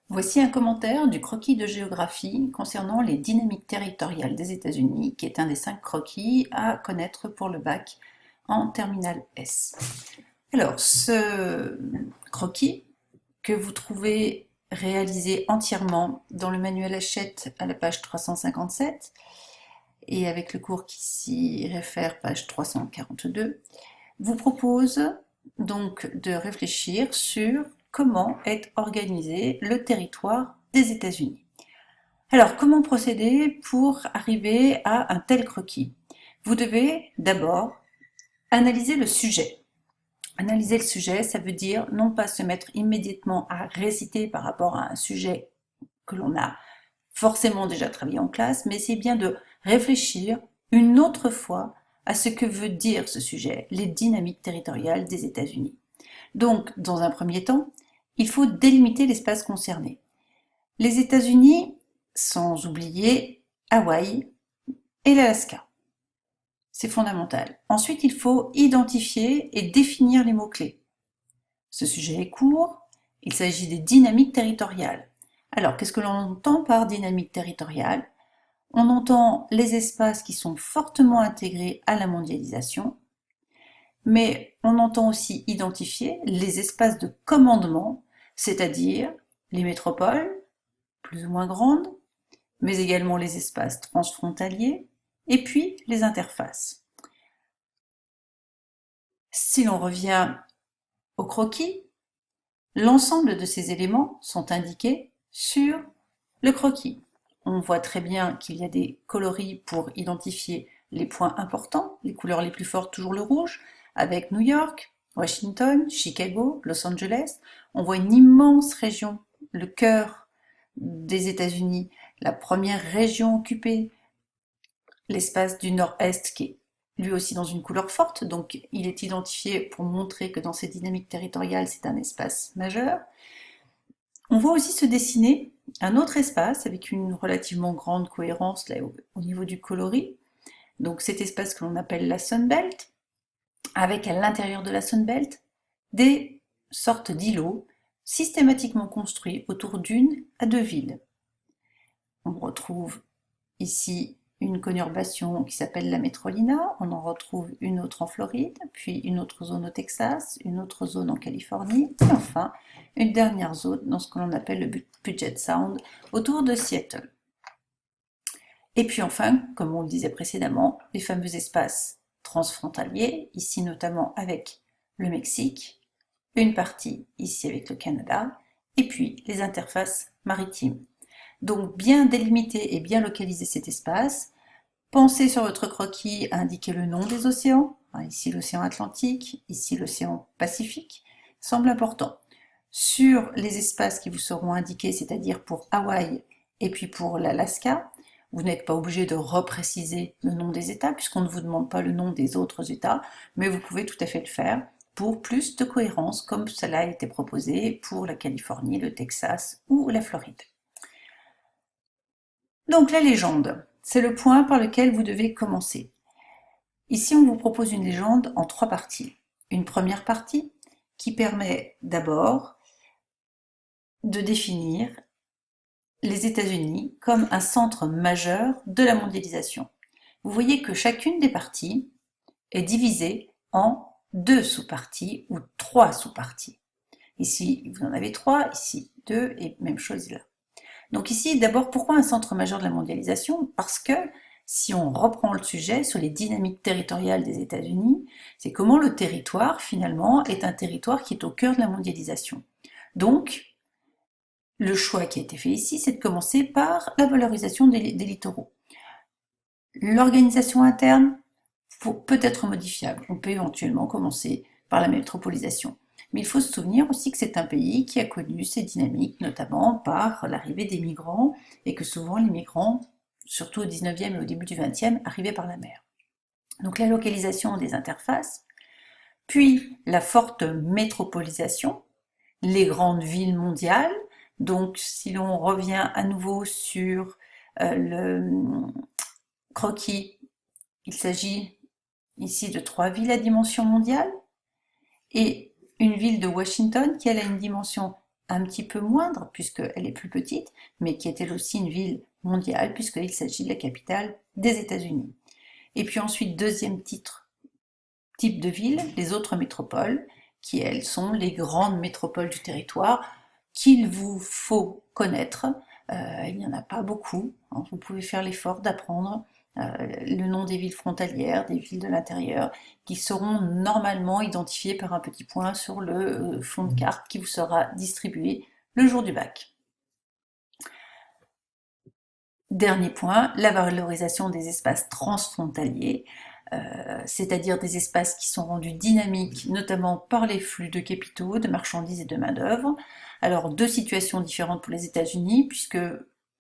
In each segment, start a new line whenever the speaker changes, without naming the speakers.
Voici un commentaire du croquis de géographie concernant les dynamiques territoriales des États-Unis, qui est un des 5 croquis à connaître pour le bac en terminale S. Alors, ce croquis que vous trouvez réalisé entièrement dans le manuel Hachette à la page 357 et avec le cours qui s'y réfère, page 342, vous propose donc de réfléchir sur comment est organisé le territoire des États-Unis. Alors, comment procéder pour arriver à un tel croquis? Vous devez d'abord analyser le sujet. Analyser le sujet, ça veut dire non pas se mettre immédiatement à réciter par rapport à un sujet que l'on a forcément déjà travaillé en classe, mais c'est bien de réfléchir une autre fois à ce que veut dire ce sujet, les dynamiques territoriales des États-Unis. Donc, dans un premier temps, il faut délimiter l'espace concerné. Les États-Unis, sans oublier Hawaï et l'Alaska. C'est fondamental. Ensuite, il faut identifier et définir les mots-clés. Ce sujet est court, il s'agit des dynamiques territoriales. Alors, qu'est-ce que l'on entend par dynamique territoriale? On entend les espaces qui sont fortement intégrés à la mondialisation, mais on entend aussi identifier les espaces de commandement, c'est-à-dire les métropoles, plus ou moins grandes, mais également les espaces transfrontaliers, et puis les interfaces. Si l'on revient au croquis, l'ensemble de ces éléments sont indiqués sur le croquis. On voit très bien qu'il y a des coloris pour identifier les points importants, les couleurs les plus fortes, toujours le rouge, avec New York, Washington, Chicago, Los Angeles. On voit une immense région, le cœur des États-Unis, la première région occupée, l'espace du nord-est qui est lui aussi dans une couleur forte, donc il est identifié pour montrer que dans ces dynamiques territoriales, c'est un espace majeur. On voit aussi se dessiner un autre espace avec une relativement grande cohérence là, au niveau du coloris. Donc cet espace que l'on appelle la Sunbelt, avec à l'intérieur de la Sunbelt des sortes d'îlots systématiquement construits autour d'une à deux villes. On retrouve ici une conurbation qui s'appelle la Métrolina, on en retrouve une autre en Floride, puis une autre zone au Texas, une autre zone en Californie, et enfin une dernière zone dans ce que l'on appelle le Puget Sound, autour de Seattle. Et puis enfin, comme on le disait précédemment, les fameux espaces transfrontaliers, ici notamment avec le Mexique, une partie ici avec le Canada, et puis les interfaces maritimes. Donc bien délimiter et bien localiser cet espace. Pensez sur votre croquis à indiquer le nom des océans. Ici l'océan Atlantique, ici l'océan Pacifique, semble important. Sur les espaces qui vous seront indiqués, c'est-à-dire pour Hawaï et puis pour l'Alaska, vous n'êtes pas obligé de repréciser le nom des États puisqu'on ne vous demande pas le nom des autres États, mais vous pouvez tout à fait le faire pour plus de cohérence comme cela a été proposé pour la Californie, le Texas ou la Floride. Donc la légende, c'est le point par lequel vous devez commencer. Ici, on vous propose une légende en 3 parties. Une première partie qui permet d'abord de définir les États-Unis comme un centre majeur de la mondialisation. Vous voyez que chacune des parties est divisée en 2 sous-parties ou 3 sous-parties. Ici, vous en avez 3, ici 2 et même chose là. Donc ici, d'abord, pourquoi un centre majeur de la mondialisation? Parce que si on reprend le sujet sur les dynamiques territoriales des États-Unis, c'est comment le territoire, finalement, est un territoire qui est au cœur de la mondialisation. Donc, le choix qui a été fait ici, c'est de commencer par la valorisation des littoraux. L'organisation interne peut être modifiable. On peut éventuellement commencer par la métropolisation. Mais il faut se souvenir aussi que c'est un pays qui a connu ces dynamiques, notamment par l'arrivée des migrants, et que souvent les migrants, surtout au 19e et au début du 20e, arrivaient par la mer. Donc la localisation des interfaces, puis la forte métropolisation, les grandes villes mondiales. Donc si l'on revient à nouveau sur le croquis, il s'agit ici de 3 villes à dimension mondiale, et une ville de Washington qui elle a une dimension un petit peu moindre, puisqu'elle est plus petite, mais qui est elle aussi une ville mondiale, puisqu'il s'agit de la capitale des États-Unis. Et puis ensuite, deuxième type de ville, les autres métropoles, qui elles sont les grandes métropoles du territoire, qu'il vous faut connaître. Il n'y en a pas beaucoup, hein. Vous pouvez faire l'effort d'apprendre le nom des villes frontalières, des villes de l'intérieur, qui seront normalement identifiées par un petit point sur le fond de carte qui vous sera distribué le jour du bac. Dernier point, la valorisation des espaces transfrontaliers, c'est-à-dire des espaces qui sont rendus dynamiques, notamment par les flux de capitaux, de marchandises et de main-d'œuvre. Alors, deux situations différentes pour les États-Unis, puisque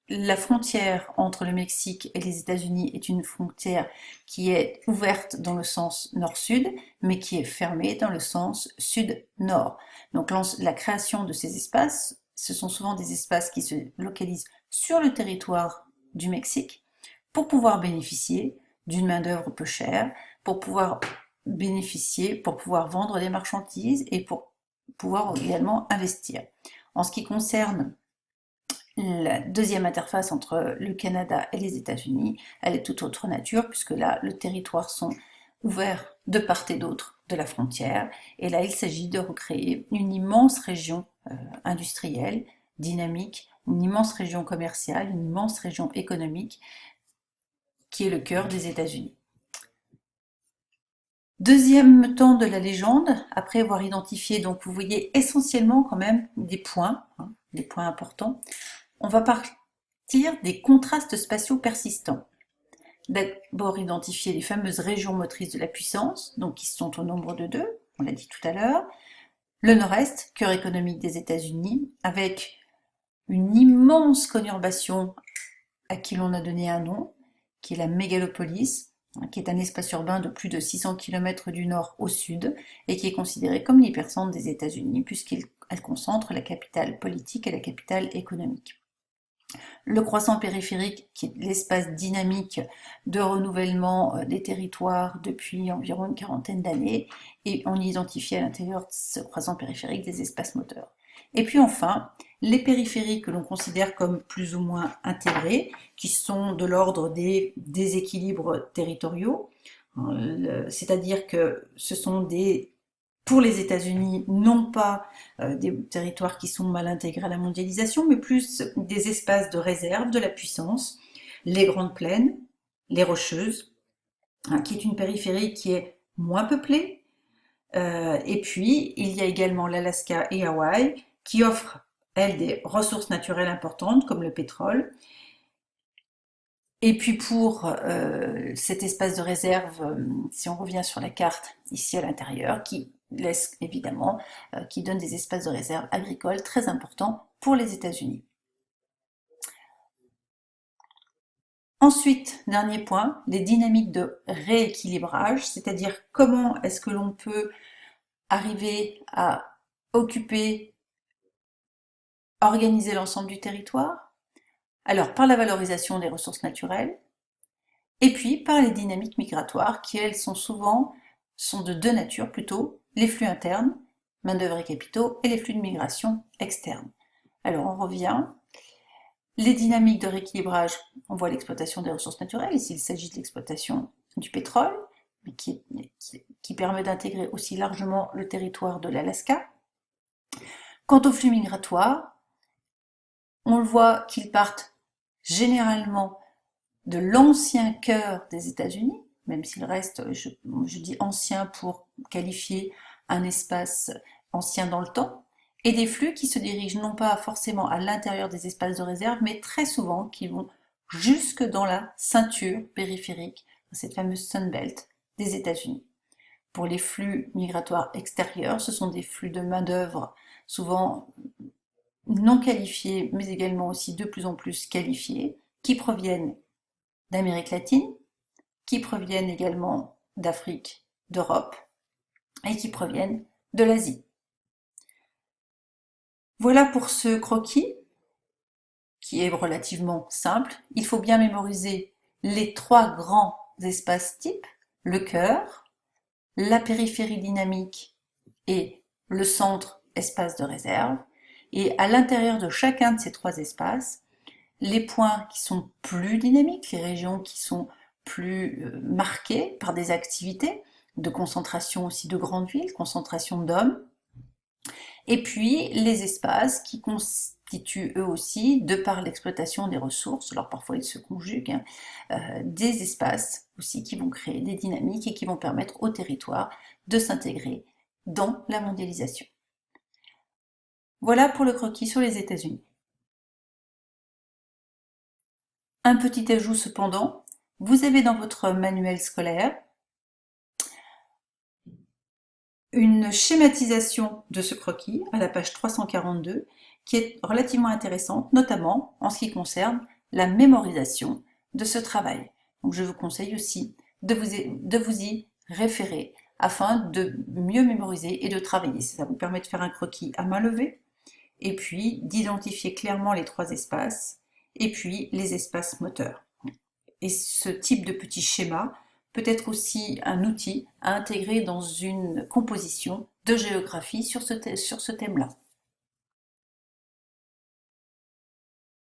la frontière entre le Mexique et les États-Unis est une frontière qui est ouverte dans le sens nord-sud, mais qui est fermée dans le sens sud-nord. Donc, la création de ces espaces, ce sont souvent des espaces qui se localisent sur le territoire du Mexique pour pouvoir bénéficier d'une main-d'œuvre peu chère, pour pouvoir bénéficier, pour pouvoir vendre des marchandises et pour pouvoir également investir. En ce qui concerne la deuxième interface entre le Canada et les États-Unis, elle est toute autre nature, puisque là, le territoire sont ouverts de part et d'autre de la frontière, et là, il s'agit de recréer une immense région industrielle, dynamique, une immense région commerciale, une immense région économique, qui est le cœur des États-Unis. Deuxième temps de la légende, après avoir identifié, donc vous voyez essentiellement quand même des points, hein, des points importants, on va partir des contrastes spatiaux persistants. D'abord identifier les fameuses régions motrices de la puissance, donc qui sont au nombre de deux, on l'a dit tout à l'heure. Le nord-est, cœur économique des États-Unis, avec une immense conurbation à qui l'on a donné un nom, qui est la mégalopolis, qui est un espace urbain de plus de 600 km du nord au sud et qui est considéré comme l'hypercentre des États-Unis puisqu'elle concentre la capitale politique et la capitale économique. Le croissant périphérique, qui est l'espace dynamique de renouvellement des territoires depuis environ une quarantaine d'années, et on y identifie à l'intérieur de ce croissant périphérique des espaces moteurs. Et puis enfin, les périphériques que l'on considère comme plus ou moins intégrés, qui sont de l'ordre des déséquilibres territoriaux, c'est-à-dire que ce sont pour les États-Unis, non pas des territoires qui sont mal intégrés à la mondialisation, mais plus des espaces de réserve de la puissance, les grandes plaines, les rocheuses, hein, qui est une périphérie qui est moins peuplée. Et puis, il y a également l'Alaska et Hawaï, qui offrent, elles, des ressources naturelles importantes, comme le pétrole. Et puis pour cet espace de réserve, si on revient sur la carte ici à l'intérieur, qui laisse évidemment, qui donne des espaces de réserve agricoles très importants pour les États-Unis. Ensuite, dernier point, les dynamiques de rééquilibrage, c'est-à-dire comment est-ce que l'on peut arriver à occuper, organiser l'ensemble du territoire. Alors, par la valorisation des ressources naturelles, et puis par les dynamiques migratoires qui, elles, sont de deux natures plutôt, les flux internes, main-d'œuvre et capitaux, et les flux de migration externes. Alors on revient. Les dynamiques de rééquilibrage, on voit l'exploitation des ressources naturelles, ici il s'agit de l'exploitation du pétrole, mais qui permet d'intégrer aussi largement le territoire de l'Alaska. Quant aux flux migratoires, on le voit qu'ils partent généralement de l'ancien cœur des États-Unis, même s'il reste, je dis ancien pour qualifier un espace ancien dans le temps, et des flux qui se dirigent non pas forcément à l'intérieur des espaces de réserve, mais très souvent qui vont jusque dans la ceinture périphérique, cette fameuse Sunbelt des États-Unis. Pour les flux migratoires extérieurs, ce sont des flux de main-d'œuvre souvent non qualifiés, mais également aussi de plus en plus qualifiés, qui proviennent d'Amérique latine, qui proviennent également d'Afrique, d'Europe, et qui proviennent de l'Asie. Voilà pour ce croquis, qui est relativement simple. Il faut bien mémoriser les trois grands espaces types, le cœur, la périphérie dynamique et le centre espace de réserve. Et à l'intérieur de chacun de ces 3 espaces, les points qui sont plus dynamiques, les régions qui sont plus marquées par des activités de concentration aussi de grandes villes, concentration d'hommes, et puis les espaces qui constituent eux aussi, de par l'exploitation des ressources, alors parfois ils se conjuguent, des espaces aussi qui vont créer des dynamiques et qui vont permettre au territoire de s'intégrer dans la mondialisation. Voilà pour le croquis sur les États-Unis. Un petit ajout cependant, vous avez dans votre manuel scolaire une schématisation de ce croquis à la page 342 qui est relativement intéressante, notamment en ce qui concerne la mémorisation de ce travail. Donc je vous conseille aussi de vous y référer afin de mieux mémoriser et de travailler. Ça vous permet de faire un croquis à main levée et puis d'identifier clairement les 3 espaces et puis les espaces moteurs. Et ce type de petit schéma peut être aussi un outil à intégrer dans une composition de géographie sur ce thème-là.